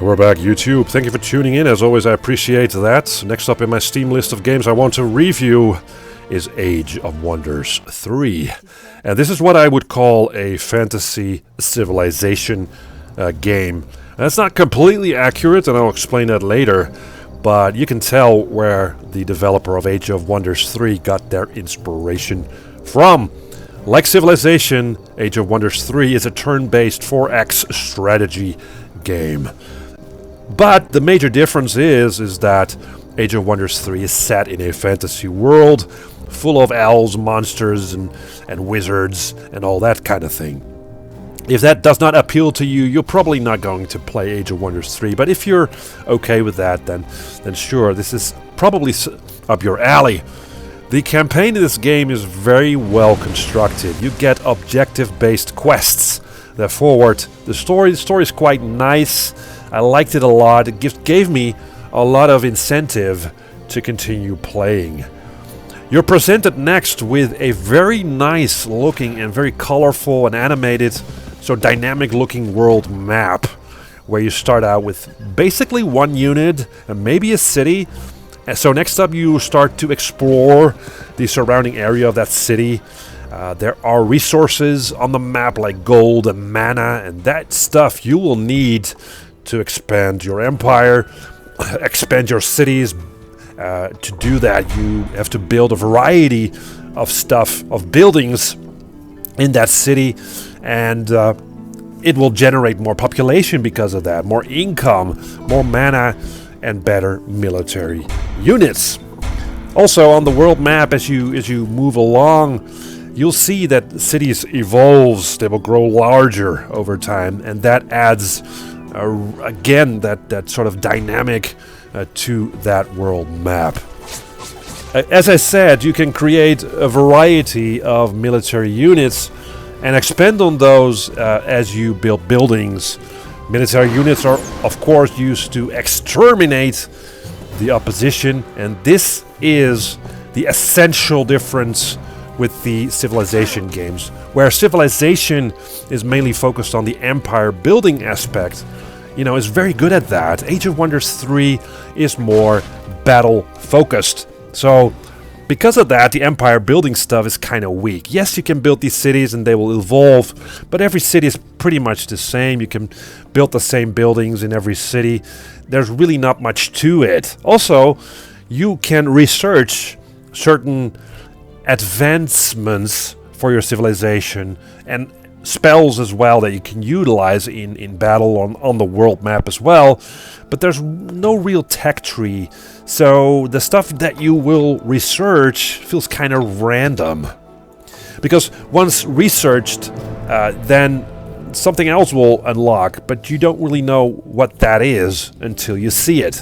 We're back, YouTube. Thank you for tuning in. As always, I appreciate that. Next up in my Steam list of games I want to review is Age of Wonders 3. And this is what I would call a fantasy civilization game. That's not completely accurate, and I'll explain that later. But you can tell where the developer of Age of Wonders 3 got their inspiration from. Like Civilization, Age of Wonders 3 is a turn-based 4X strategy game. But the major difference is that Age of Wonders 3 is set in a fantasy world full of elves, monsters, and wizards, and all that kind of thing. If that does not appeal to you, you're probably not going to play Age of Wonders 3. But if you're okay with that, then sure, this is probably up your alley. The campaign in this game is very well constructed. You get objective-based quests that forward the story. The story is quite nice. I liked it a lot. It gave me a lot of incentive to continue playing. You're presented next with a very nice looking and very colorful and animated, so dynamic looking world map, where you start out with basically one unit and maybe a city. And so next up you start to explore the surrounding area of that city. There are resources on the map like gold and mana, and that stuff you will need to expand your empire, expand your cities. To do that, you have to build a variety of stuff, of buildings in that city, and it will generate more population because of that, more income, more mana, and better military units. Also, on the world map, as you move along, you'll see that cities evolves. They will grow larger over time, and that adds again that sort of dynamic to that world map. As I said, you can create a variety of military units and expand on those as you build buildings. Military units are, of course, used to exterminate the opposition, and this is the essential difference with the Civilization games, where Civilization is mainly focused on the empire building aspect. You know, is very good at that. Age of Wonders 3 is more battle focused. So, because of that, the empire building stuff is kind of weak. Yes, you can build these cities and they will evolve, but every city is pretty much the same. You can build the same buildings in every city. There's really not much to it. Also, you can research certain advancements for your civilization and spells as well that you can utilize in battle on the world map as well, but there's no real tech tree, so the stuff that you will research feels kind of random, because once researched, then something else will unlock, but you don't really know what that is until you see it.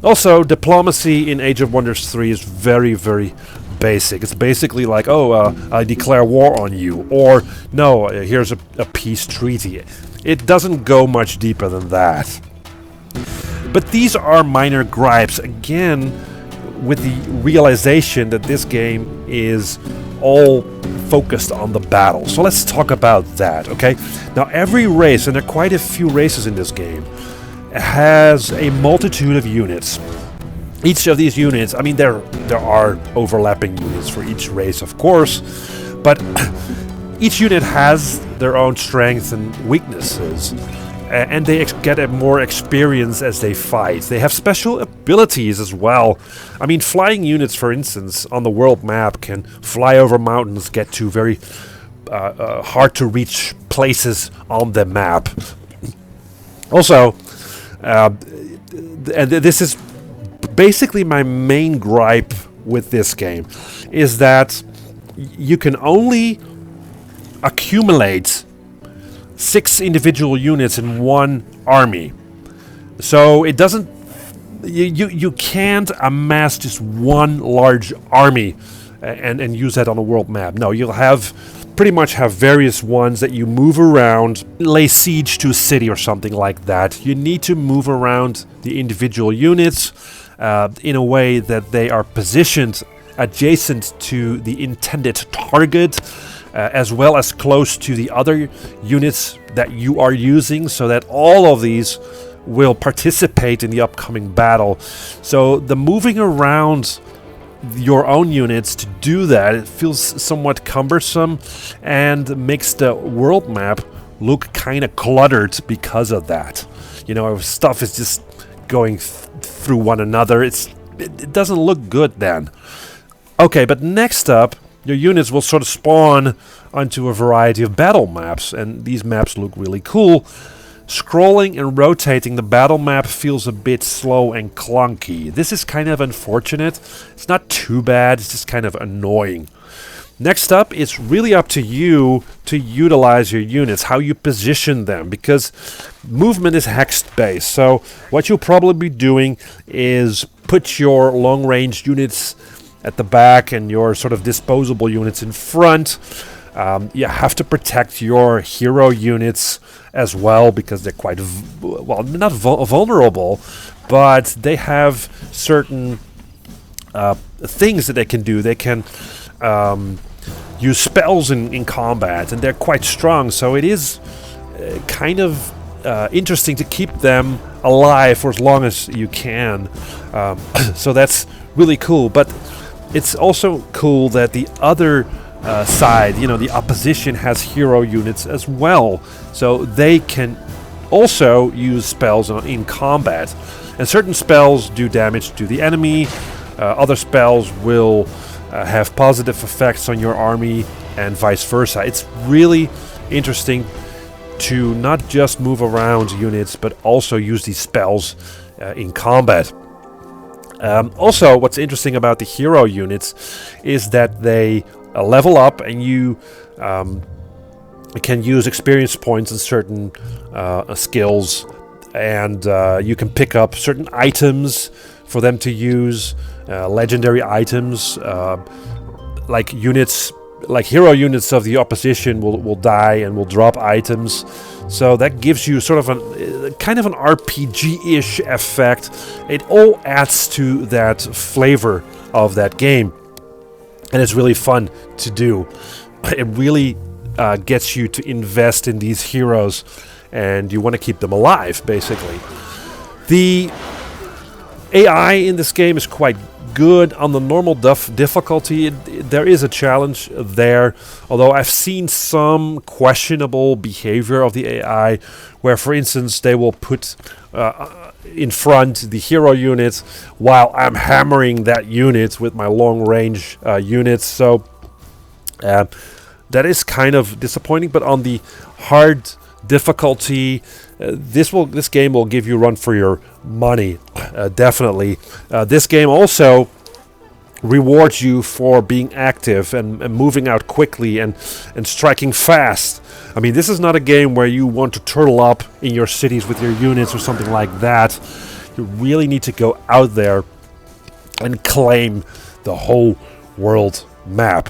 Also, diplomacy in Age of Wonders 3 is very, very basic. It's basically like, I declare war on you, or no, here's a peace treaty. It doesn't go much deeper than that. But these are minor gripes, again, with the realization that this game is all focused on the battle. So let's talk about that, okay? Now, every race, and there are quite a few races in this game, has a multitude of units. Each of these units, I mean, there are overlapping units for each race, of course, but each unit has their own strengths and weaknesses, and they get more experience as they fight. They have special abilities as well. I mean, flying units, for instance, on the world map can fly over mountains, get to very hard-to-reach places on the map. Also, and this is basically my main gripe with this game, is that you can only accumulate 6 individual units in one army. So it doesn't, you can't amass just one large army and use that on a world map. No, you'll pretty much have various ones that you move around, lay siege to a city or something like that. You need to move around the individual units in a way that they are positioned adjacent to the intended target, as well as close to the other units that you are using, so that all of these will participate in the upcoming battle. So the moving around your own units to do that, it feels somewhat cumbersome and makes the world map look kind of cluttered because of that. You know, stuff is just going through one another. It doesn't look good then. Okay, but next up, your units will sort of spawn onto a variety of battle maps, and these maps look really cool. Scrolling and rotating the battle map feels a bit slow and clunky. This is kind of unfortunate. It's not too bad, it's just kind of annoying. Next up, it's really up to you to utilize your units, how you position them, because movement is hex-based. So what you'll probably be doing is put your long-range units at the back and your sort of disposable units in front. You have to protect your hero units as well, because they're quite, well, not vulnerable, but they have certain things that they can do. They can use spells in combat, and they're quite strong, so it is kind of interesting to keep them alive for as long as you can. So that's really cool, but it's also cool that the other side, you know, the opposition has hero units as well, so they can also use spells in combat. And certain spells do damage to the enemy, other spells will have positive effects on your army, and vice versa. It's really interesting to not just move around units, but also use these spells in combat. Also, what's interesting about the hero units is that they level up, and you can use experience points in certain skills, and you can pick up certain items for them to use, legendary items, like units, like hero units of the opposition will die and will drop items. So that gives you sort of a kind of an RPG-ish effect. It all adds to that flavor of that game, and it's really fun to do. It really gets you to invest in these heroes, and you want to keep them alive, basically. The AI in this game is quite good. On the normal difficulty, there is a challenge there, although I've seen some questionable behavior of the AI, where, for instance, they will put in front the hero units while I'm hammering that unit with my long-range units. So that is kind of disappointing. But on the hard difficulty, this game will give you a run for your money, definitely. This game also rewards you for being active and moving out quickly and striking fast. I mean, this is not a game where you want to turtle up in your cities with your units or something like that. You really need to go out there and claim the whole world map.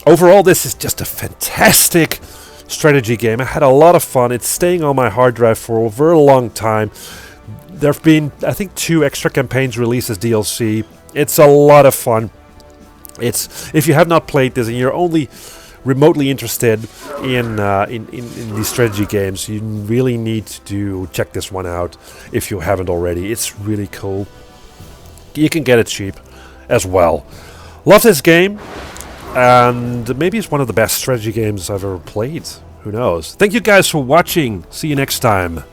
Overall, this is just a fantastic strategy game. I had a lot of fun. It's staying on my hard drive for a very long time. There have been, I think, 2 extra campaigns released as DLC. It's a lot of fun. If you have not played this and you're only remotely interested in these strategy games, you really need to check this one out if you haven't already. It's really cool. You can get it cheap as well. Love this game, and maybe it's one of the best strategy games I've ever played. Who knows? Thank you guys for watching. See you next time.